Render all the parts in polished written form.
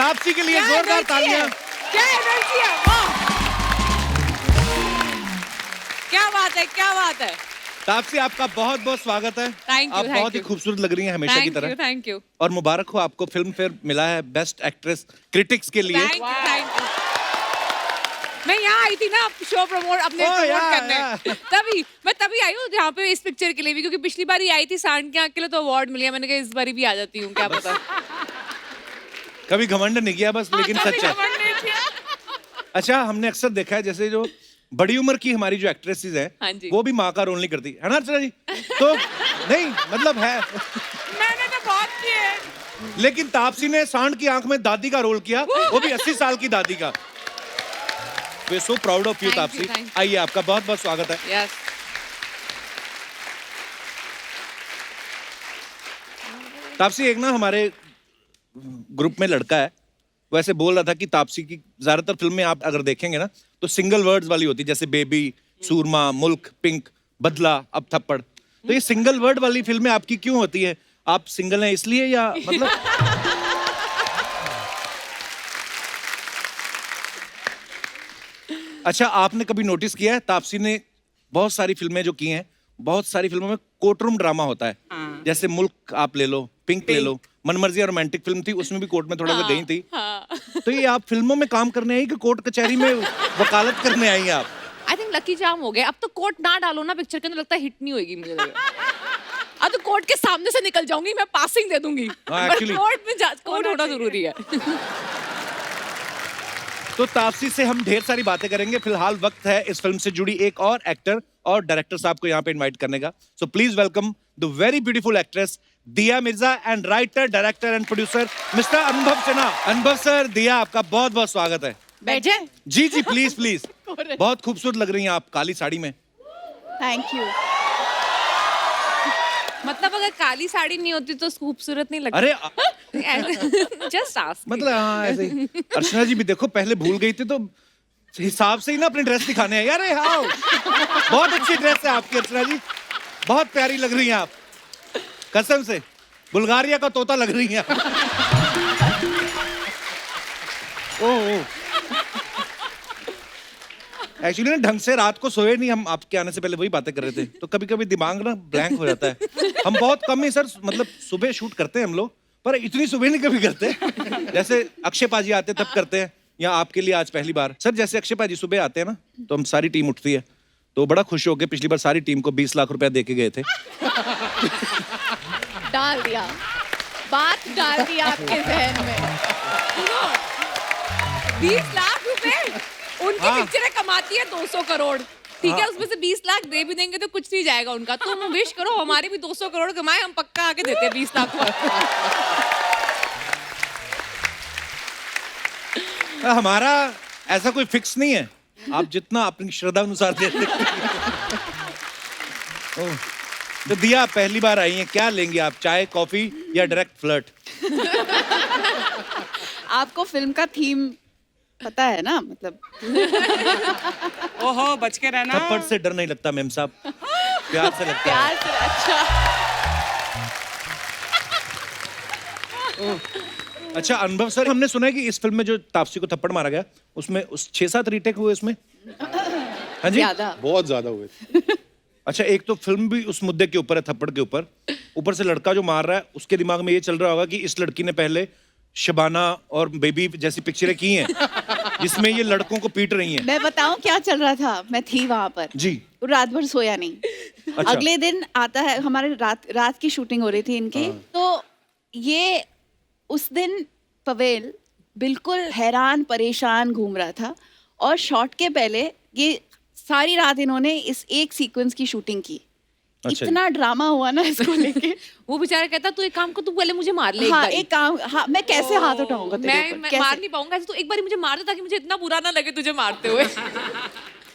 तापसी के लिए जोरदार तालियां। क्या एनर्जी है, वाह! क्या बात है, क्या बात है। तापसी आपका बहुत बहुत स्वागत है। Thank you, आप बहुत ही खूबसूरत लग रही हैं हमेशा की तरह। Thank you. और मुबारक हो, आपको फिल्म फेयर मिला है बेस्ट एक्ट्रेस क्रिटिक्स के लिए। Thank you. मैं यहाँ आई थी ना शो प्रमोट अपने प्रमोट करने, तभी आई हूँ यहाँ पे इस पिक्चर के लिए भी, क्योंकि पिछली बार ही आई थी सांड के आँख के लिए तो अवार्ड मिला, मैंने कहा इस बार भी आ जाती हूँ, क्या पता। कभी घमंड नहीं किया बस, लेकिन सच है। अच्छा, हमने अक्सर देखा है जैसे जो बड़ी उम्र की हमारी जो एक्ट्रेसेस हाँ हैं वो भी माँ का रोल नहीं करती है ना अर्चना जी? तो नहीं मतलब है। मैंने तो बहुत किए। लेकिन तापसी ने सांड की आंख में दादी का रोल किया, वो भी 80 साल की दादी का। We are so proud of you Taapsee. आइए, आपका बहुत बहुत स्वागत है। यस। तापसी, एक ना हमारे ग्रुप में लड़का है, वैसे बोल रहा था कि तापसी की ज्यादातर फिल्में आप अगर देखेंगे ना तो सिंगल वर्ड्स वाली होती, जैसे बेबी, सूरमा, मुल्क, पिंक, बदला, अब थप्पड़। तो ये सिंगल वर्ड वाली फिल्में आपकी क्यों होती है? आप सिंगल हैं इसलिए या मतलब? अच्छा, आपने कभी नोटिस किया है तापसी ने बहुत सारी फिल्में जो की हैं, बहुत सारी फिल्मों में कोर्ट रूम ड्रामा होता है। जैसे मुल्क आप ले लो, पिंक ले लो, मनमर्जी और रोमांटिक फिल्म थी, उसमें भी कोर्ट में थोड़ा सा गई थी। तो ये आप फिल्मों में काम करने आई कि कोर्ट कचहरी में वकालत करने आई हैं आप? आई थिंक लकी जाम हो गए। अब तो कोर्ट ना डालो ना पिक्चर के अंदर, लगता है हिट नहीं होगी मुझे। अब तो कोर्ट के सामने से निकल जाऊंगी, मैं पासिंग दे दूंगी। कोर्ट में कोर्ट होना जरूरी है। तो तापसी से हम ढेर सारी बातें करेंगे। फिलहाल वक्त है इस फिल्म से जुड़ी एक और एक्टर और डायरेक्टर साहब को यहाँ पे इनवाइट करने का। So please welcome the very beautiful actress Dia Mirza and writer, director and producer mister Anubhav Sinha. अनुभव सर, दिया आपका बहुत बहुत स्वागत है। बैठे? जी जी, प्लीज प्लीज। बहुत खूबसूरत लग रही हैं आप काली साड़ी में। Thank you. मतलब अगर काली साड़ी नहीं होती तो खूबसूरत नहीं लगती? अरे जस्ट आस्क। मतलब हाँ, ऐसे ही। अर्चना जी भी देखो, पहले भूल गई थी तो हिसाब से ही ना अपनी ड्रेस दिखाने हैं यार। हाँ, बहुत अच्छी ड्रेस है आपकी अर्चना जी, बहुत प्यारी लग रही हैं आप, कसम से बुल्गारिया का तोता लग रही हैं आप। ओह, एक्चुअली ना ढंग से रात को सोए नहीं हम, आपके आने से पहले वही बातें कर रहे थे, तो कभी कभी दिमाग ना ब्लैंक हो जाता है। हम बहुत कम ही सर, मतलब सुबह शूट करते हैं हम लोग, पर इतनी सुबह नहीं कभी करते। जैसे अक्षय पाजी आते तब करते हैं, या आपके लिए आज पहली बार। सर जैसे अक्षय पाजी सुबह आते हैं ना तो हम सारी टीम उठती है, तो बड़ा खुश होकर पिछली बार सारी टीम को 20 लाख रुपया दे के गए थे। डाल दिया, बात डाल दी आपके जहन में। 20 लाख रुपए उनकी पिक्चरें कमाती है 200 करोड़, ठीक है? उसमें से 20 लाख दे भी देंगे तो कुछ नहीं जाएगा उनका। तुम विश करो हमारे भी 200 करोड़ कमाए, हम पक्का आके देते हैं 20 लाख। हमारा ऐसा कोई फिक्स नहीं है, आप जितना अपनी श्रद्धा अनुसार देते हैं। तो दिया, पहली बार आई हैं, क्या लेंगे आप, चाय, कॉफी या डायरेक्ट फ्लर्ट? आपको फिल्म का थीम पता है ना, मतलब? ओहो, बच के रहना। थप्पड़ से डर नहीं लगता मेम साहब, प्यार से लगता है। प्यार से। अच्छा। अच्छा अनुभव सर, हमने सुना है कि इस फिल्म में जो तापसी को थप्पड़ मारा गया उसमें 6-7 रीटेक हुए उसमें? हाँ जी, बहुत ज्यादा हुए। अच्छा, एक तो फिल्म भी उस मुद्दे के ऊपर है, थप्पड़ के ऊपर से लड़का जो मार रहा है उसके दिमाग में ये चल रहा होगा कि इस लड़की ने पहले शबाना और बेबी जैसी पिक्चरें की हैं जिसमें ये लड़कों को पीट रही हैं। मैं बताऊं क्या चल रहा था, मैं थी वहां पर जी। रात भर सोया नहीं। अच्छा। अगले दिन आता है, हमारे रात की शूटिंग हो रही थी इनकी। तो ये उस दिन पवेल बिल्कुल हैरान परेशान घूम रहा था, और शॉट के पहले ये सारी रात इन्होंने इस एक सीक्वेंस की शूटिंग की। अच्छा। इतना ड्रामा हुआ ना इसको लेके। वो बेचारा कहता तू एक काम कर, तू पहले मुझे मार ले। हाँ, एक काम। हाँ, मैं कैसे हाथ उठाऊंगा तेरे ऊपर? मैं कैसे? मार नहीं पाऊंगा, तो एक बार मुझे मार दे ताकि मुझे इतना बुरा ना लगे तुझे मारते हुए।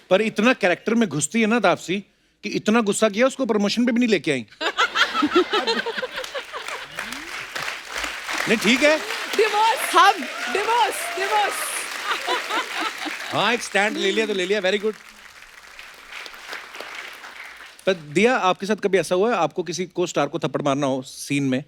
पर इतना कैरेक्टर में घुसती है ना तापसी कि इतना गुस्सा किया उसको प्रमोशन पे भी नहीं लेके आई। नहीं ठीक है, डिवोर्स, हम डिवोर्स। हाँ एक स्टैंड ले लिया तो ले लिया, वेरी गुड। पर दिया, आपके साथ कभी ऐसा हुआ है आपको किसी को स्टार को थप्पड़ मारना हो सीन में,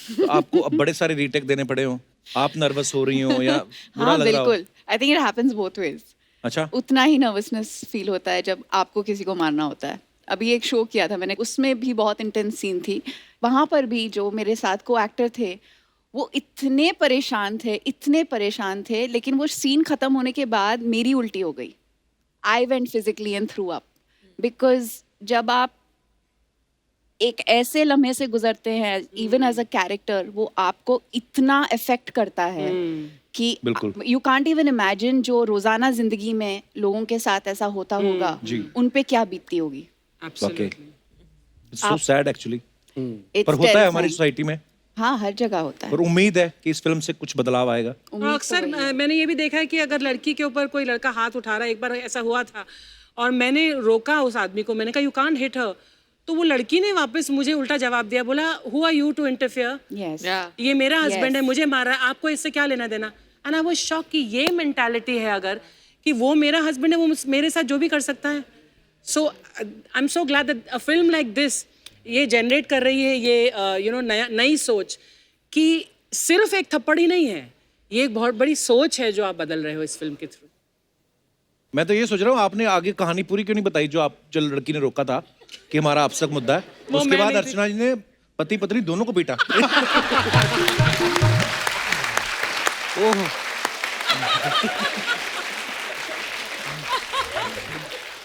तो आपको अब बड़े सारे रीटेक देने पड़े हो? आप नर्वस हो रही हो या बुरा हाँ लग रहा हो? बिल्कुल, I think it happens both ways. अच्छा, उतना ही नर्वसनेस फील होता है जब आपको किसी को मारना होता है। अभी एक शो किया था मैंने, उसमें भी बहुत इंटेंस सीन थी। वहाँ पर भी जो मेरे साथ को एक्टर थे वो इतने परेशान थे, लेकिन वो सीन खत्म होने के बाद मेरी उल्टी हो गई। I went physically and through up, because जब आप एक ऐसे लम्हे से गुजरते हैं इवन एज अ कैरेक्टर, वो आपको इतना अफेक्ट करता है कि बिल्कुल। यू कांट इवन इमेजिन जो रोजाना जिंदगी में लोगों के साथ ऐसा होता होगा, जी। उन पे क्या बीतती होगी। वाकई it's so sad actually, It's पर होता है हमारी terrifying. सोसाइटी में। हाँ, हर जगह होता है। और उम्मीद है कि इस फिल्म से कुछ बदलाव आएगा। उम्मीद तो अक्सर वही है। मैंने ये भी देखा है कि अगर लड़की के ऊपर कोई लड़का हाथ उठा रहा है, एक बार ऐसा हुआ था और मैंने रोका उस आदमी को, मैंने कहा यू कांट हिट हर, तो वो लड़की ने वापस मुझे उल्टा जवाब दिया, बोला who are you to interfere, Yes. ये मेरा हस्बैंड है, Yes. मुझे मार रहा है, आपको इससे क्या लेना देना। एंड आई वाज शॉक कि ये मेंटालिटी है अगर कि वो मेरा हस्बैंड है, वो मेरे साथ जो भी कर सकता है। So I am so glad that a film like this ये जनरेट कर रही है ये यू नो नई सोच कि सिर्फ एक थप्पड़ ही नहीं है, ये एक बहुत बड़ी सोच है जो आप बदल रहे हो इस फिल्म के थ्रू। मैं तो ये सोच रहा हूँ आपने आगे कहानी पूरी क्यों नहीं बताई जो लड़की ने रोका था कि हमारा आपसे मुद्दा है। वो उसके मैं बाद नहीं थी। अर्चना जी ने पति पत्नी दोनों को पीटा। ओह,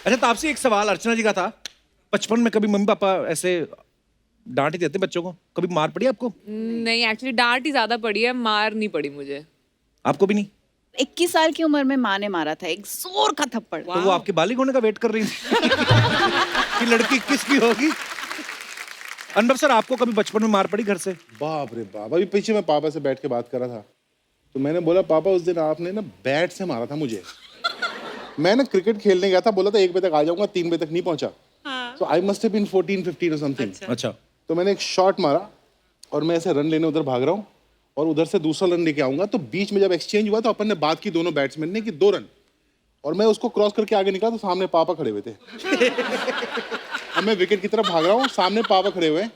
अच्छा तापसी एक सवाल अर्चना जी का था, बचपन में कभी मम्मी पापा ऐसे डांट ही देते बच्चों को, कभी मार पड़ी आपको? नहीं, एक्चुअली डांट ही ज्यादा पड़ी है, मार नहीं पड़ी मुझे। आपको भी नहीं? 21 साल की उम्र में माँ ने मारा था, एक जोर का थप्पड़। तो वो आपके बालिग होने का वेट कर रही थी कि लड़की किसकी होगी। अनुभव सर, आपको कभी बचपन में मार पड़ी घर से? बाप रे बाप, अभी पीछे मैं पापा से बैठ के बात कर रहा था, तो मैंने बोला पापा उस दिन आपने ना बैट से मारा था मुझे। मैं ना क्रिकेट खेलने गया था, बोला था 1 बजे तक आ जाऊंगा, 3 बजे तक नहीं पहुंचा। सो आई मस्ट हैव बीन 14-15 और समथिंग। अच्छा, तो मैंने एक शॉट मारा और मैं ऐसे रन लेने उधर भाग रहा हूँ और उधर से दूसरा रन लेके आऊंगा, तो बीच में जब एक्सचेंज हुआ तो अपन ने बात की दोनों बैट्समैन ने कि 2 रन, और मैं उसको क्रॉस करके आगे निकला तो सामने पापा खड़े हुए थे। अब मैं विकेट की तरफ भाग रहा हूँ, सामने पापा खड़े हुए हैं,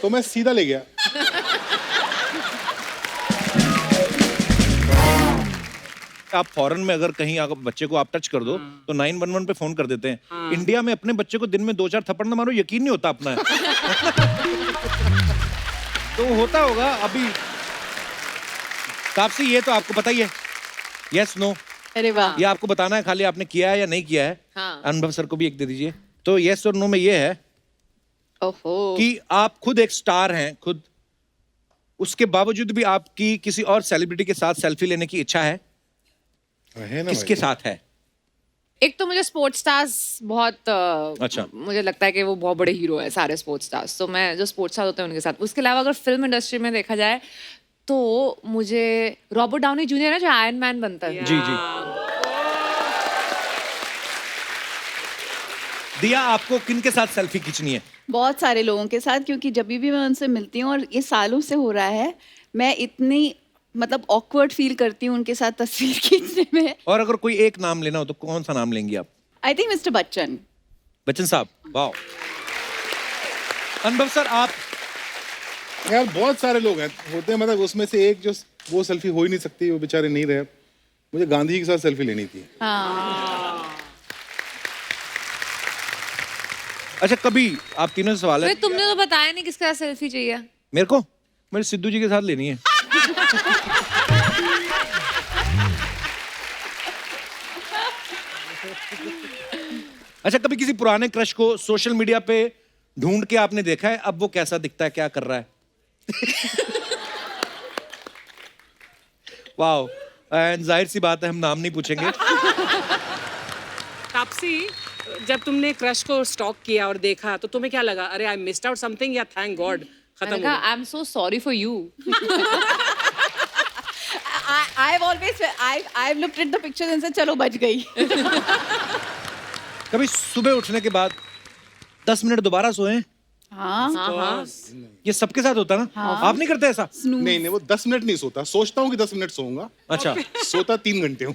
तो मैं सीधा ले गया। आप फॉरेन में अगर कहीं अगर बच्चे को आप टच कर दो तो 911 पे फोन कर देते हैं। इंडिया में अपने बच्चे को दिन में 2-4 थप्पड़ ना मारो, यकीन नहीं होता अपना। तो होता होगा अभी। तापसी, ये तो आपको पता ही है, यस नो, अरे वाह। ये आपको बताना है खाली आपने किया है या नहीं किया है। हाँ। अनुभव सर को भी एक दे दीजिए। तो यस और नो में ये है ओहो। कि आप खुद एक स्टार हैं खुद, उसके बावजूद भी आपकी किसी और सेलिब्रिटी के साथ सेल्फी लेने की इच्छा है? है ना किसके भाई? साथ है? एक तो मुझे स्पोर्ट्स स्टार्स बहुत अच्छा। मुझे लगता है कि वो बहुत बड़े हीरो है सारे स्पोर्ट्स स्टार्स, तो मैं जो स्पोर्ट्स स्टार होते हैं उनके साथ। उसके अलावा अगर फिल्म इंडस्ट्री में देखा जाए तो मुझे रॉबर्ट डाउनी जूनियर है जो आयरन मैन बनता है। जी जी। दिया, आपको किन के साथ सेल्फी खींचनी है? बहुत सारे लोगों के साथ, क्योंकि जब भी मैं उनसे मिलती हूँ और ये सालों से हो रहा है, मैं इतनी मतलब ऑकवर्ड फील करती हूँ उनके साथ तस्वीर खींचने में। और अगर कोई एक नाम लेना हो तो कौन सा नाम लेंगी आप? I think mister Bachchan. Bachchan साहब, वाह। अनुभव सर, आप? यार बहुत सारे लोग हैं, होते हैं, मतलब उसमें से एक जो वो सेल्फी हो ही नहीं सकती, वो बेचारे नहीं रहे। मुझे गांधी जी के साथ सेल्फी लेनी थी। हाँ। अच्छा, कभी आप तीनों से सवाल है। तुमने तो बताया नहीं किसके साथ सेल्फी चाहिए। मेरे को मेरे सिद्धू जी के साथ लेनी है। अच्छा, कभी किसी पुराने क्रश को सोशल मीडिया पे ढूंढ के आपने देखा है, अब वो कैसा दिखता है, क्या कर रहा है? वाओ। एंड जाहिर सी बात है हम नाम नहीं पूछेंगे। तापसी, जब तुमने क्रश को स्टॉक किया और देखा तो तुम्हें क्या लगा? अरे आई मिस्ड आउट समथिंग या थैंक गॉड खत्म मैंने हो कहा गया? आई am so sorry for you. I've looked at the pictures and said चलो बच गई। कभी सुबह उठने के बाद 10 मिनट दोबारा सोए? हाँ। ये सबके साथ होता है ना? आप नहीं करते ऐसा? नहीं नहीं, वो 10 मिनट नहीं सोता, सोचता हूँ कि 10 मिनट सोऊंगा, अच्छा। सोता 3 घंटे हूँ।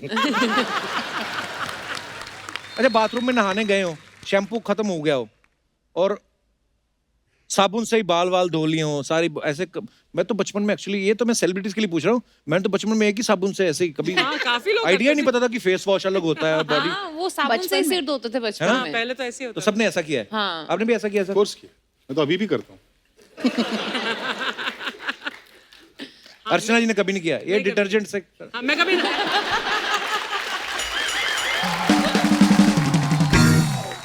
अच्छा, बाथरूम में नहाने गए हो, शैम्पू खत्म हो गया हो और साबुन से ही बाल वाल धो लिए हो सारी ऐसे मैं तो बचपन में एक्चुअली ये तो मैं सेलिब्रिटीज के लिए पूछ रहा हूँ, मैंने तो बचपन में एक ही साबुन से ऐसे ही कभी हाँ, काफी लोग आइडिया करते नहीं पता था कि फेस वॉश अलग होता है बॉडी। हाँ, वो साबुन से ही सिर धोते थे बचपन हाँ, में। पहले तो ऐसे ही तो होता सबने ऐसा किया है? हाँ। आपने भी ऐसा किया सर? कोर्स किया, मैं तो अभी भी करता हूँ। अर्चना जी ने कभी नहीं किया ये डिटर्जेंट से? हाँ, मैं कभी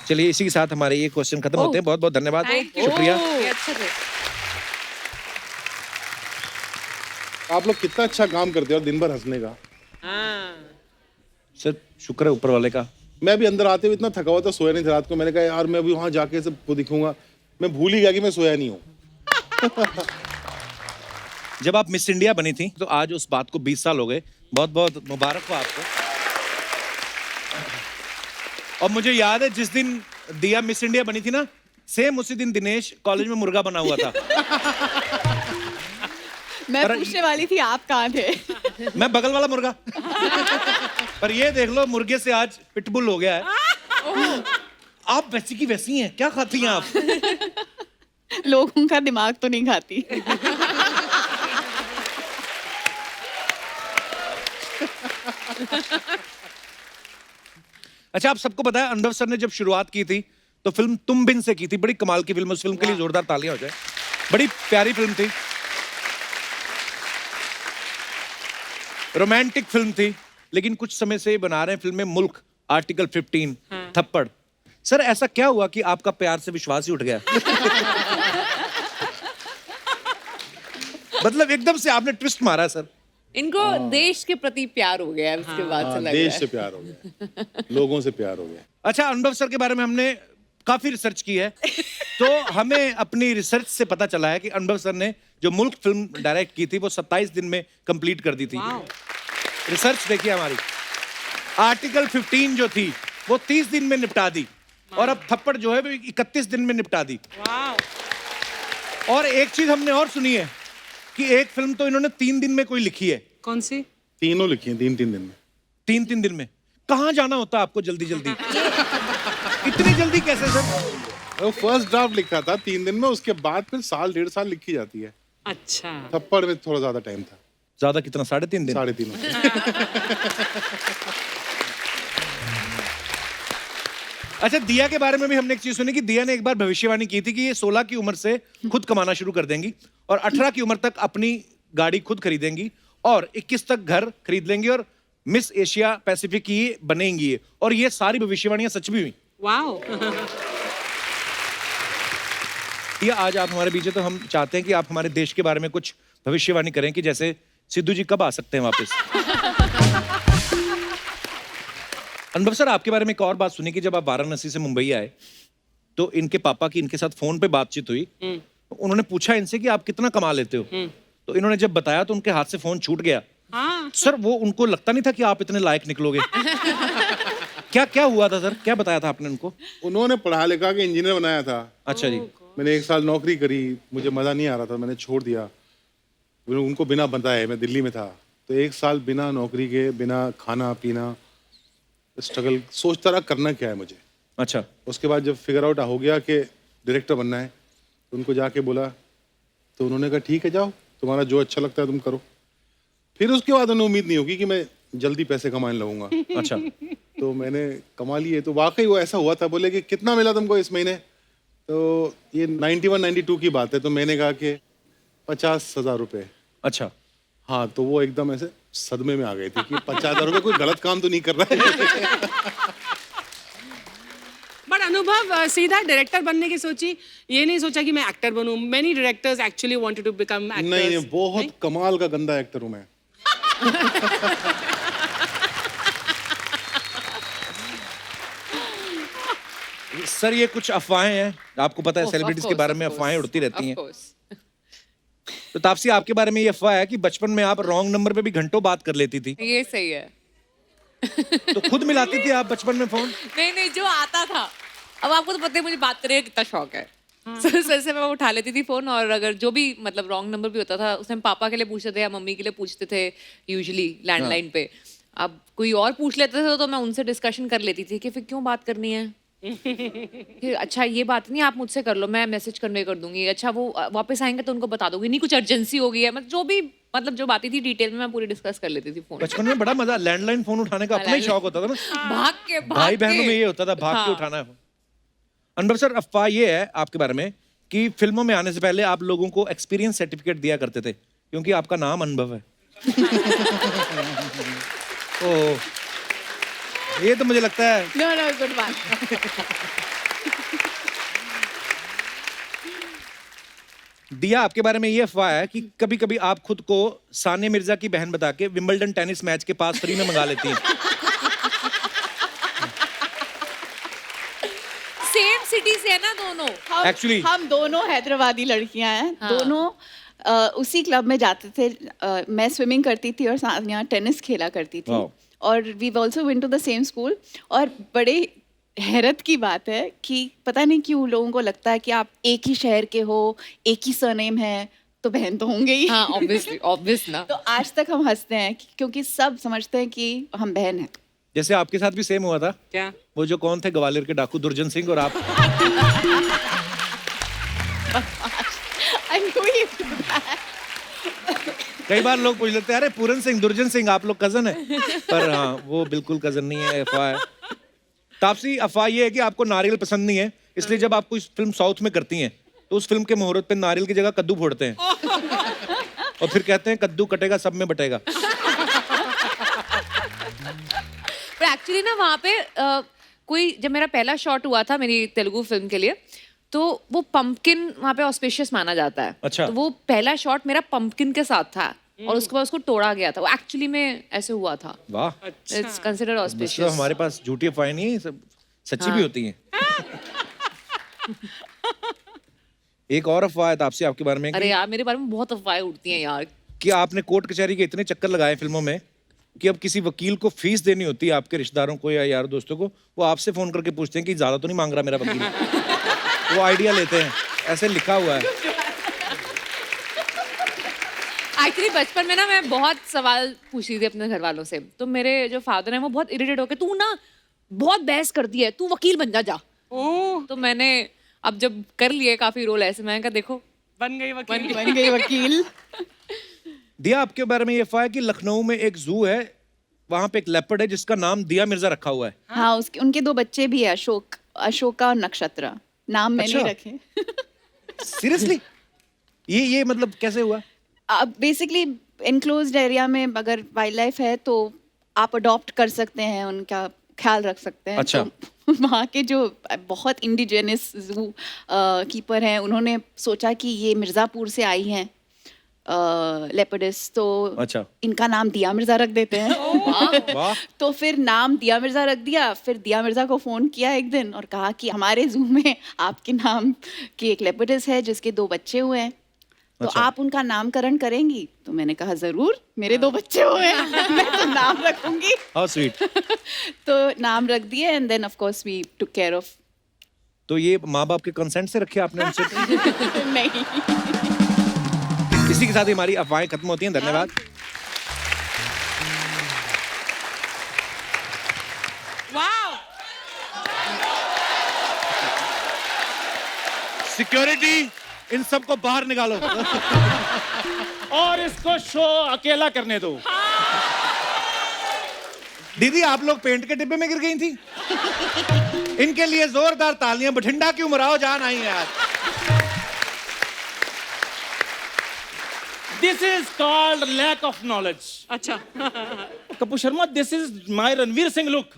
चलिए इसी के साथ हमारे ये क्वेश्चन खत्म होते हैं। बहुत बहुत धन्यवाद, Thank you. शुक्रिया। ये अच्छे थे। आप लोग कितना अच्छा काम करते हो और दिन भर हंसने का। हाँ सर शुक्र है ऊपर वाले का। मैं भी अंदर आते हुए इतना थका हुआ था, सोया नहीं था रात को। मैंने कहा यार मैं अभी वहां जाके सबको दिखूंगा, मैं भूल ही गया कि मैं सोया नहीं हूँ। जब आप मिस इंडिया बनी थी तो आज उस बात को 20 साल हो गए। बहुत बहुत मुबारक हो आपको। और मुझे याद है जिस दिन दिया मिस इंडिया बनी थी ना, सेम उसी दिन दिनेश कॉलेज में मुर्गा बना हुआ था। मैं पूछने वाली थी आप कहाँ थे। मैं बगल वाला मुर्गा। पर ये देख लो मुर्गे से आज पिटबुल हो गया है। आप वैसी की वैसी हैं, क्या खाती हैं आप? लोगों का दिमाग तो नहीं खाती। अच्छा आप सबको पता है अनुभव सर ने जब शुरुआत की थी तो फिल्म तुम बिन से की थी। बड़ी कमाल की फिल्म, उस फिल्म के लिए जोरदार तालियां हो जाए। बड़ी प्यारी फिल्म थी, रोमांटिक फिल्म थी, लेकिन कुछ समय से बना रहे हैं फिल्म में मुल्क, आर्टिकल 15, थप्पड़। सर ऐसा क्या हुआ कि आपका प्यार से विश्वास ही उठ गया? मतलब एकदम से आपने ट्विस्ट मारा सर। इनको देश के प्रति प्यार हो गया है उसके बाद से हाँ, लग देश रहा से प्यार हो गया, लोगों से प्यार हो गया। अच्छा अनुभव सर के बारे में हमने काफी रिसर्च की है, तो हमें अपनी रिसर्च से पता चला है कि अनुभव सर ने जो मुल्क फिल्म डायरेक्ट की थी वो 27 दिन में कंप्लीट कर दी थी। रिसर्च देखिए हमारी। आर्टिकल 15 जो थी वो 30 दिन में निपटा दी, और अब थप्पड़ जो है वो 31 दिन में निपटा दी। वाह। और एक चीज हमने और सुनी है कि एक फिल्म तो इन्होंने 3 दिन में कोई लिखी है। कौन सी? तीनों लिखी हैं 3-3 दिन में। 3-3 दिन में कहाँ जाना होता है आपको जल्दी जल्दी? इतनी जल्दी कैसे सर? वो फर्स्ट ड्राफ्ट लिखा था 3 दिन में, उसके बाद फिर साल 1.5 साल लिखी जाती है। अच्छा। थप्पड़ में थोड़ा ज्यादा टाइम था, ज्यादा कितना? 3.5 दिन। 3.5। अच्छा दिया के बारे में भी हमने एक चीज सुनी कि दिया ने एक बार भविष्यवाणी की थी कि ये 16 की उम्र से खुद कमाना शुरू कर देंगी और 18 की उम्र तक अपनी गाड़ी खुद खरीदेंगी और 21 तक घर खरीद लेंगी और मिस एशिया पैसिफिक की बनेंगी ये। और ये सारी भविष्यवाणियां सच भी हुई। वाओ। दिया आज आप हमारे बीच हैं तो हम चाहते हैं कि आप हमारे देश के बारे में कुछ भविष्यवाणी करें कि जैसे सिद्धू जी कब आ सकते हैं वापस। अनुभव सर आपके बारे में एक और बात सुनी कि जब आप वाराणसी से मुंबई आए तो इनके पापा की इनके साथ फोन पे बातचीत हुई, तो उन्होंने पूछा इनसे कि आप कितना कमा लेते हो, तो इन्होंने जब बताया तो उनके हाथ से फोन छूट गया। हाँ। सर वो उनको लगता नहीं था कि आप इतने लायक निकलोगे। क्या क्या हुआ था सर, क्या बताया था आपने उनको? उन्होंने पढ़ा लिखा के इंजीनियर बनाया था। अच्छा जी। मैंने 1 साल नौकरी करी, मुझे मजा नहीं आ रहा था, मैंने छोड़ दिया। उनको बिना बताए, मैं दिल्ली में था, तो 1 साल बिना नौकरी के, बिना खाना पीना, स्ट्रगल, सोचता रहा करना क्या है मुझे। अच्छा। उसके बाद जब फिगर आउट हो गया कि डायरेक्टर बनना है, तो उनको जाके बोला, तो उन्होंने कहा ठीक है जाओ, तुम्हारा जो अच्छा लगता है तुम करो। फिर उसके बाद उन्हें उम्मीद नहीं होगी कि मैं जल्दी पैसे कमाने लगूंगा। अच्छा। तो मैंने कमा लिए, तो वाकई वो ऐसा हुआ था। बोले कि कितना मिला तुमको इस महीने? तो ये 91-92 की बात है। तो मैंने कहा कि 50,000 रुपये। अच्छा। हाँ, तो वो एकदम ऐसे सदमे में आ गई थी कि 50,000 रुपये, कोई गलत काम तो नहीं कर रहा है। बट अनुभव सीधा डायरेक्टर बनने की सोची, ये नहीं सोचा कि मैं एक्टर बनूं? Many directors actually wanted to become actors. नहीं, बहुत कमाल का गंदा एक्टर हूं मैं। सर ये कुछ अफवाहें हैं, आपको पता है सेलिब्रिटीज के बारे में अफवाहें उड़ती रहती हैं। तो तापसी आपके बारे में ये अफवाह है कि बचपन में आप रॉन्ग नंबर पे भी घंटों बात कर लेती थी। ये सही है। तो खुद मिलाती थी आप बचपन में फोन? नहीं जो आता था। अब आपको तो पता है मुझे बात करने का कितना शौक है। सर से मैं उठा लेती थी फोन, और अगर जो भी मतलब रॉन्ग नंबर भी होता था उसमें पापा के लिए पूछते थे या मम्मी के लिए पूछते थे यूजुअली लैंडलाइन पे। अब कोई और पूछ लेते थे तो मैं उनसे डिस्कशन कर लेती थी कि फिर क्यों बात करनी है, फिर अच्छा ये बात नहीं, आप मुझसे कर लो, मैं मैसेज कन्वे कर दूंगी। अच्छा वो वापस आएंगे तो उनको बता दोगे, नहीं कुछ अर्जेंसी हो गई है, मतलब जो भी मतलब जो बातें थी डिटेल में मैं पूरी डिस्कस कर लेती थी फोन। बचपन में बड़ा मजा, लैंडलाइन फोन उठाने का अपना ही शौक होता था ना, भाग के भाई बहनों में ये होता था, भाग के हाँ। उठाना है। अनुभव सर, अफवाह ये है आपके बारे में कि फिल्मों में आने से पहले आप लोगों को एक्सपीरियंस सर्टिफिकेट दिया करते थे क्योंकि आपका नाम अनुभव है। ओ, ये तो मुझे लगता है नो गुड बात। दिया, आपके बारे में ये अफवाह है कि कभी कभी आप खुद को सानिया मिर्जा की बहन बता के विंबलडन टेनिस मैच के पास फ्री में मंगा लेती हैं। सेम सिटी से है ना दोनों। Actually- हम दोनों हैदराबादी लड़कियां हैं। हाँ। दोनों उसी क्लब में जाते थे। मैं स्विमिंग करती थी और सानिया टेनिस खेला करती थी। Wow. और we also went to the same school. और बड़े हैरत की बात है कि पता नहीं क्यों लोगों को लगता है कि आप एक ही शहर के हो, एक ही सरनेम है, तो बहन तो होंगे ही। हाँ ऑब्वियसली, ऑब्वियस ना। तो आज तक हम हंसते हैं क्योंकि सब समझते हैं कि हम बहन हैं। जैसे आपके साथ भी सेम हुआ था, क्या? वो जो कौन थे ग्वालियर के डाकू, दुर्जन सिंह और आप। I knew you would do that. कई बार लोग पूछ लेते हैं, अरे पूरन सिंह, दुर्जन सिंह, आप लोग कजन है? पर हाँ, वो बिल्कुल कजन नहीं है, अफवाह है। तापसी, अफवाह ये है कि आपको नारियल पसंद नहीं है, इसलिए जब आप कोई फिल्म साउथ में करती हैं तो उस फिल्म के मुहूर्त पे नारियल की जगह कद्दू फोड़ते हैं और फिर कहते हैं कद्दू कटेगा सब में बटेगा। पर एक्चुअली ना वहाँ पे कोई जब मेरा पहला शॉट हुआ था मेरी तेलुगु फिल्म के लिए, तो वो पंपकिन वहाँ पे ऑस्पिशियस माना जाता है। अच्छा। तो वो पहला शॉट मेरा पंपकिन के साथ था और उसके बाद उसको तोड़ा गया था। वो एक्चुअली में ऐसे हुआ था। वाह, इट्स कंसिडर्ड मतलब ऑस्पिशियस। हमारे पास झूठी अफवाहें नहीं है, सब सच्ची भी होती हैं। एक और अफवाह है तापसी आपके बारे में अरे यार मेरे बारे में बहुत अफवाहें उड़ती हैं यार। कि आपने कोर्ट कचहरी के इतने चक्कर लगाए फिल्मों में कि अब किसी वकील को फीस देनी होती है आपके रिश्तेदारों को या यार दोस्तों को, वो आपसे फोन करके पूछते हैं कि ज्यादा तो नहीं मांग रहा मेरा वकील। वो आइडिया लेते हैं, ऐसे लिखा हुआ है। एक्चुअली बचपन में ना मैं बहुत सवाल पूछती थी अपने घर वालों से, तो मेरे जो फादर हैं वो बहुत इरिटेट होके, तू ना बहुत बहस करती है, तू वकील बन जा। तो मैंने अब जब कर लिए काफी रोल ऐसे, मैंने कहा देखो बन गई वकील। बन गई वकील। दिया, आपके बारे में ये अफवाह है कि लखनऊ में एक जू है, वहां पे एक लेपर्ड है जिसका नाम दिया मिर्जा रखा हुआ है। हाँ, उसके उनके 2 बच्चे भी है, अशोका और नक्षत्र। नाम मैंने अच्छा। रखे। सीरियसली? ये मतलब कैसे हुआ? अब बेसिकली इनक्लोज्ड एरिया में अगर वाइल्ड लाइफ है तो आप अडॉप्ट कर सकते हैं, उनका ख्याल रख सकते हैं। अच्छा। तो वहाँ के जो बहुत इंडिजिनस जू कीपर हैं, उन्होंने सोचा कि ये मिर्ज़ापुर से आई हैं लेपर्डिस, तो अच्छा। इनका नाम दिया मिर्जा रख देते हैं। वाह। तो फिर नाम दिया मिर्जा रख दिया। फिर दिया मिर्जा को फोन किया एक दिन और कहा कि हमारे जू में आपके नाम की एक लेपर्डिस है जिसके 2 बच्चे हुए हैं, तो अच्छा। आप उनका नामकरण करेंगी? तो मैंने कहा जरूर, मेरे 2 बच्चे हुए हैं, मैं तो नाम रखूंगी। How sweet. तो नाम रख दिए and then of course we took care of. तो ये माँ बाप के कंसेंट से रखे आपने उनसे? नहीं। इसी के साथ ही हमारी अफवाहें खत्म होती हैं। धन्यवाद। वाह। सिक्योरिटी, इन सबको बाहर निकालो। और इसको शो अकेला करने दो। दीदी, आप लोग पेंट के डिब्बे में गिर गई थी? इनके लिए जोरदार तालियां। बठिंडा की उमराव जान आई है यार। This is called lack of knowledge. अच्छा। Kapoor Sharma, this is my Ranveer Singh look.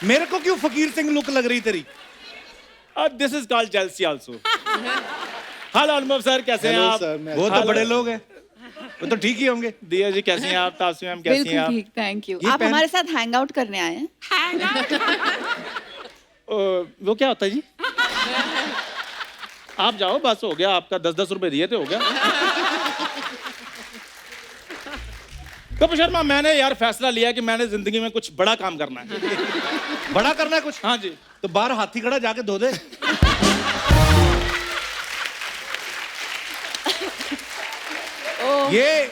मेरे को क्यों फकीर सिंह लुक लग रही तेरी? This is called jealousy also. Hello Anubhav sir, कैसे हैं आप? वो तो बड़े लोग हैं, वो तो ठीक ही होंगे। दिया जी कैसी हैं आप? तापसी मैम कैसी हैं बिल्कुल आप? ठीक, थैंक यू। ये आप पेन- हमारे साथ हैंग आउट करने आए हैं? वो क्या होता है जी? आप जाओ, बस हो गया आपका। 10-10 रुपए दिए थे, हो गया। कपूर शर्मा, मैंने यार फैसला लिया कि मैंने जिंदगी में कुछ बड़ा काम करना है। बड़ा करना है कुछ? हाँ जी। तो बाहर हाथी खड़ा, जाके धो दे। ये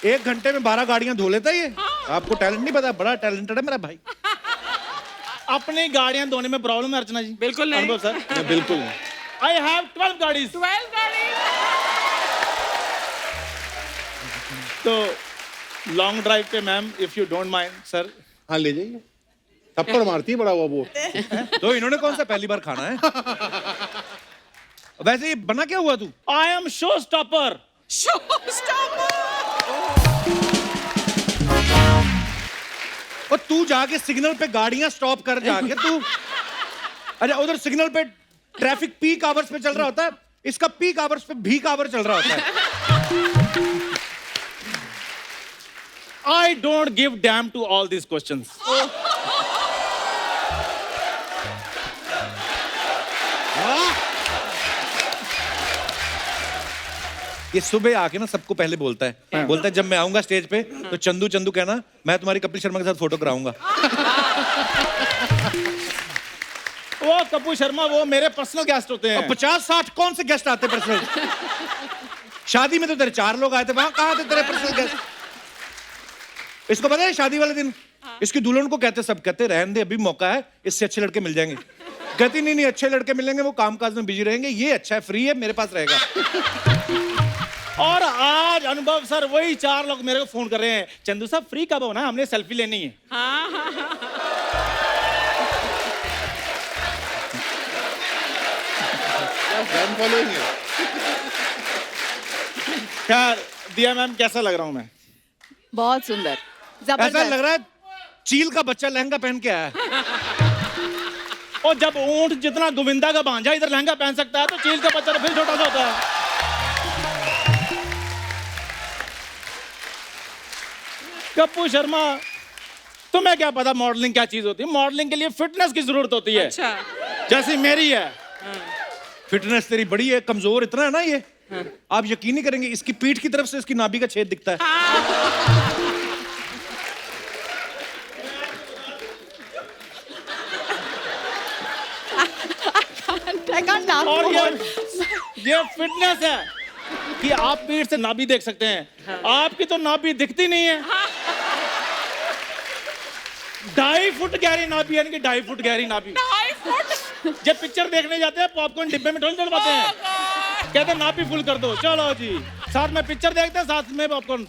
1 घंटे में 12 गाड़ियां धो लेता है ये। आपको टैलेंट नहीं पता, बड़ा टैलेंटेड है मेरा भाई। अपनी गाड़ियां धोने में प्रॉब्लम है अर्चना जी? बिल्कुल नहीं। अनुभव सर? मैं बिल्कुल नहीं। I have 12 गाड़ीज। 12 गाड़ी। तो लॉन्ग ड्राइव पे ma'am, if you don't mind sir. हाँ ले जाइए। थप्पड़ मारती है बड़ा हुआ वो। तो इन्होंने कौन सा पहली बार खाना है? वैसे ये बना क्या हुआ तू? I am show stopper. और तू जाके सिग्नल पे गाड़ियां स्टॉप कर जाके तू, अच्छा उधर सिग्नल पे ट्रैफिक पीक आवर्स पे चल रहा होता है, इसका पीक आवर्स पे भीक आवर चल रहा होता है। I don't give damn to all these questions. ये सुबह आके ना सबको पहले बोलता है जब मैं आऊंगा स्टेज पे तो चंदू चंदू कहना, मैं तुम्हारी कपिल शर्मा के साथ फोटो कराऊंगा। वो कपूर शर्मा वो मेरे पर्सनल गेस्ट होते हैं। 50-60 कौन से गेस्ट आते पर्सनल? शादी में तो तेरे 4 लोग आए थे, वहां कहाँ थे तेरे पर्सनल गेस्ट? इसको पता है शादी वाले दिन इसकी दुल्हन को कहते, सब कहते रहने दे अभी मौका है, इससे अच्छे लड़के मिल जाएंगे। कहती नहीं अच्छे लड़के मिलेंगे, वो कामकाज में बिजी रहेंगे, ये अच्छा है फ्री है मेरे पास रहेगा। और आज अनुभव सर वही 4 लोग मेरे को फोन कर रहे हैं, चंदू साहब फ्री कब होना, हमने सेल्फी लेनी है। फैन फॉलोइंग है। खैर दिया मैम, कैसा लग रहा हूँ मैं? बहुत सुंदर, ऐसा जबरदस्त। लग रहा है चील का बच्चा लहंगा पहन के आया है। और जब ऊंट जितना गोविंदा का भांजा इधर लहंगा पहन सकता है तो चील का बच्चा तो फिर छोटा सा होता है। कपूर शर्मा, तुम्हें क्या पता मॉडलिंग क्या चीज होती है? मॉडलिंग के लिए फिटनेस की जरूरत होती है। अच्छा। जैसी मेरी है। फिटनेस तेरी बड़ी है, कमजोर इतना है ना ये, आप यकीन नहीं करेंगे, इसकी पीठ की तरफ से इसकी नाभि का छेद दिखता है। I can't laugh और more. ये फिटनेस है कि आप पीठ से नाभि देख सकते हैं। आपकी तो नाभि दिखती नहीं है। 2.5 फुट गहरी नाभि, यानी कि 2.5 फुट गहरी नाभि। जब पिक्चर देखने जाते हैं पॉपकॉर्न डिब्बे में थोड़ी डलवाते हैं, कहते हैं नाभि फुल कर दो, चलो जी साथ में पिक्चर देखते हैं, साथ में पॉपकॉर्न।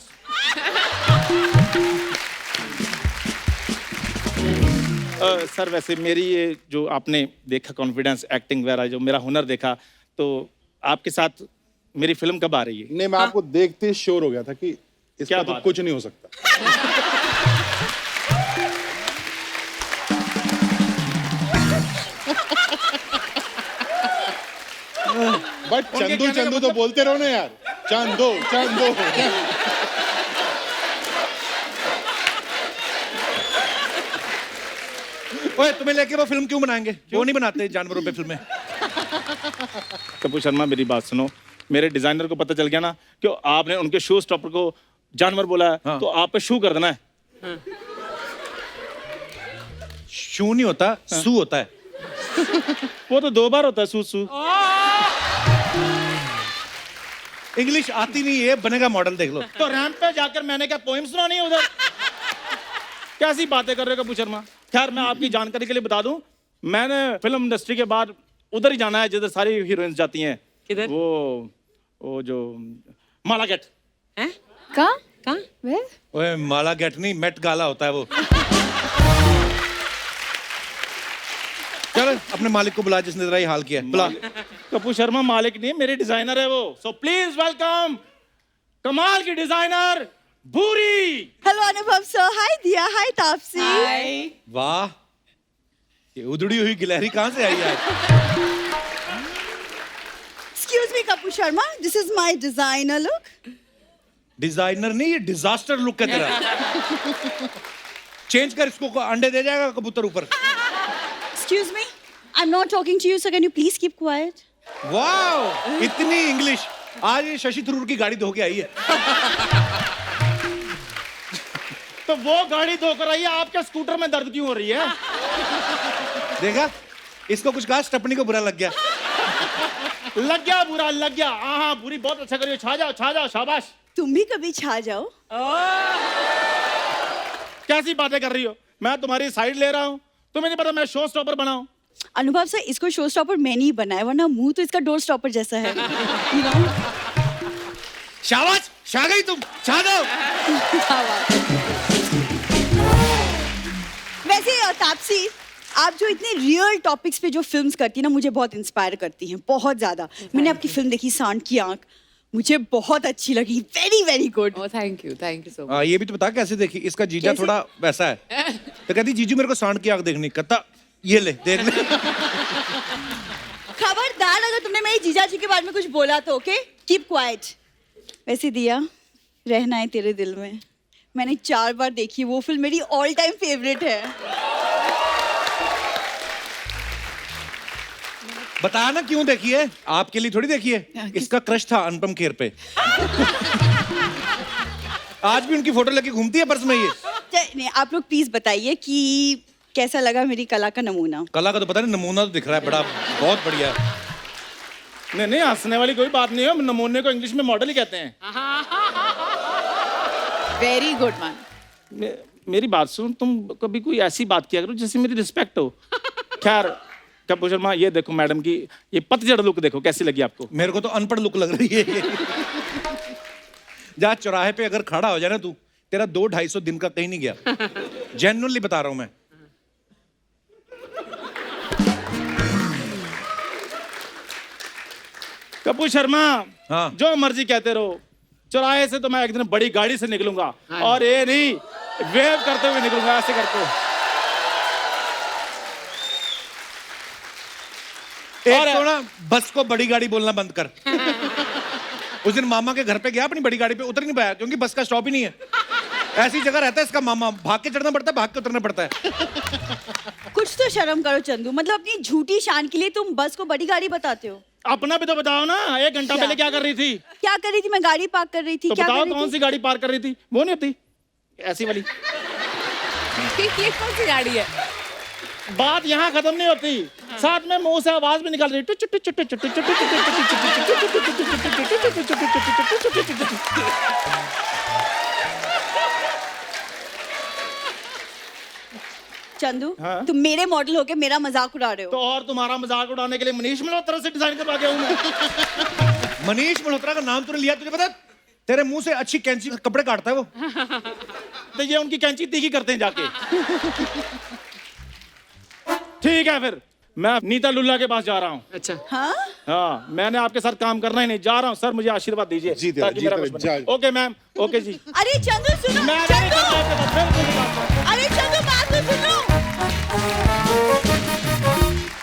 सर वैसे मेरी ये जो आपने देखा कॉन्फिडेंस, एक्टिंग वगैरह, जो मेरा हुनर देखा, तो आपके साथ मेरी फिल्म कब आ रही है? नहीं, मैं आपको देखते श्योर हो गया था कि क्या इसका तो बात? कुछ नहीं हो सकता। बट चंदू चंदू तो बोलते रहो ना यार, चंदो चंदो। ओए तुम्हें लेके वो फिल्म क्यों बनाएंगे? क्यों नहीं बनाते जानवरों पे फिल्में? कपूर शर्मा मेरी बात सुनो, मेरे डिजाइनर को पता चल गया ना कि आपने उनके शू स्टॉपर को जानवर बोला है, हाँ। तो आप पे शू कर देना है। शू नहीं होता, सू होता है। वो तो 2 बार होता है, सू सू। इंग्लिश आती नहीं है, बनेगा मॉडल देख लो। तो रैंप पे जाकर मैंने क्या पोएम सुनानी है उधर? कैसी बातें कर रहे हो कपूर शर्मा? खैर मैं आपकी जानकारी के लिए बता दूं, मैंने फिल्म इंडस्ट्री के बाद उधर ही जाना है जिधर सारी हीरोइंस जाती हैं। किधर? वो जो माला गेट। हैं? कहाँ? कहाँ? Where? ओए माला गेट नहीं, मेट गाला होता है वो। चल अपने मालिक को बुला जिसने तेरा ये हाल किया है, बुला। कपूर शर्मा मालिक नहीं है, मेरे डिजाइनर है वो। सो प्लीज वेलकम कमाल की डिजाइनर भूरी। Hello Anubhav sir, hi Diya, hi Taapsee. वाह, ये उधड़ी हुई गिलहरी कहाँ से आई है? Excuse me Kapoor Sharma, this is my designer look. Designer नहीं, ये डिजास्टर लुक है तेरा। चेंज कर इसको, अंडे दे जाएगा कबूतर ऊपर। Excuse me, I'm not talking to you, so can you please keep quiet? वाह, इतनी इंग्लिश। आज ये शशि थरूर की गाड़ी धो के आई है। तो वो गाड़ी धोकर आई है, आपके स्कूटर में दर्द क्यों हो रही है? देखा, इसको कुछ कहा, स्टपनी को बुरा लग गया। लग गया बुरा, लग गया। हाँ बुरी बहुत अच्छा करिए, छा जाओ शाबाश। तुम भी कभी छा जाओ। कैसी बातें कर रही हो? मैं तुम्हारी साइड ले रहा हूँ, तुम्हें नहीं पता मैं शो स्टॉपर बना हूँ? अनुभव सर, इसको शो स्टॉपर मैंने ही बनाया, वरना मुंह तो इसका डोर स्टॉपर जैसा है। You know? शाबाश, छा गई तुम, छा दो। वैसे तापसी, आप जो इतने रियल टॉपिक्स पे जो फिल्म्स करती है ना, मुझे बहुत इंस्पायर करती हैं, बहुत ज्यादा। मैंने आपकी फिल्म देखी सांड की आंख, मुझे बहुत अच्छी लगी, very very good. Oh, thank you so much. हाँ, ये भी तो बता कैसे देखी? इसका जीजा कैसे? थोड़ा वैसा है, तो कहती जीजू मेरे को सांड की आंख देखनी, कहता ये ले देख ले। खबरदार अगर तुमने मेरे जीजा जी के बारे में कुछ बोला तो ओके, कीप क्वाइट। वैसे दिया, रहना है तेरे दिल में, मैंने 4 बार देखी, वो फिल्म मेरी ऑल टाइम फेवरेट है। बताया ना क्यों देखी है? आपके लिए थोड़ी देखी है, इसका क्रश था अनुपम खेर पे। आज भी उनकी फोटो लेके घूमती है पर्स में ये। नहीं, आप लोग प्लीज बताइए कि कैसा लगा मेरी कला का नमूना। कला का तो पता नहीं, नमूना तो दिख रहा है बड़ा, बहुत बढ़िया है। नहीं नहीं, हंसने वाली कोई बात नहीं है, नमूने को इंग्लिश में मॉडल ही कहते हैं। Very good man. मेरी बात सुन, तुम कभी कोई ऐसी बात किया करो जैसे मेरी रिस्पेक्ट हो। खैर कपूर शर्मा, ये देखो मैडम की ये पतझड़ लुक देखो, कैसी लगी आपको? मेरे को तो अनपढ़ लुक लग रही है। जहाँ चौराहे पे अगर खड़ा हो जाए ना तू, तेरा 200-250 दिन का कहीं नहीं गया। जेन्युइनली बता रहा हूं मैं। कपूर शर्मा, हाँ। जो मर्जी कहते रहो, चौराहे से तो मैं एक दिन बड़ी गाड़ी से निकलूंगा, और ये नहीं वेव करते हुए निकलूंगा, ऐसे करते हुए। एक तो ना बस को बड़ी गाड़ी बोलना बंद कर। उस दिन मामा के घर पे गया, अपनी बड़ी गाड़ी पे उतर नहीं पाया क्योंकि बस का स्टॉप ही नहीं है। ऐसी जगह रहता है इसका मामा, भाग के चढ़ना पड़ता है, भाग के उतरना पड़ता है। कुछ तो शर्म करो चंदू, मतलब अपनी झूठी शान के लिए तुम बस को बड़ी गाड़ी बताते हो। अपना भी तो बताओ ना, 1 घंटा पहले क्या कर रही थी? क्या कर रही थी? मैं गाड़ी पार्क कर रही थी। तो क्या बताओ कर रही कौन थी? सी गाड़ी पार्क कर रही थी? वो नहीं होती ऐसी वाली। ये कौन सी गाड़ी है? बात यहाँ खत्म नहीं होती, साथ में मुंह से आवाज भी निकाल रही। चंदू, हाँ? तुम मेरे मॉडल होके मेरा मजाक उड़ा रहे तो हो। और तुम्हारा मजाक उड़ाने के लिए मनीष मल्होत्रा से डिजाइन करवा के आऊं मैं। मनीष मल्होत्रा का नाम तूने लिया, तुझे पता है? तेरे मुंह से अच्छी कैंची कपड़े काटता है वो। तो ये उनकी कैंची तीखी करते हैं जाके। ठीक है, फिर मैं नीता लुल्ला के पास जा रहा हूँ। अच्छा, हाँ? हाँ, मैंने आपके साथ काम करना ही नहीं, जा रहा हूँ। सर मुझे आशीर्वाद दीजिए जीत ताकि जीत मेरा कुछ बने। जा। ओके मैम, ओके जी। अरे चंदू सुनो, मैं नहीं चंदू! करता आपके साथ, बिल्कुल नहीं करता। अरे चंदू बात तो सुनो।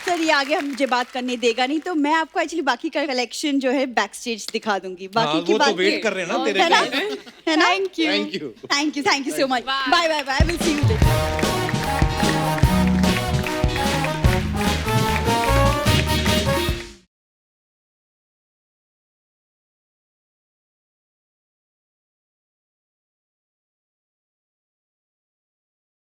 सर ये आगे हम मुझे बात करने देगा नहीं, तो मैं आपको एक्चुअली बाकी का कलेक्शन जो है बैक स्टेज दिखा दूंगी। बाकी हाँ, की वो तो बात वेट कर रहे हैं ना तेरे है ना? लिए। है ना? Thank you. Thank you so much. Bye bye bye, will see you letter.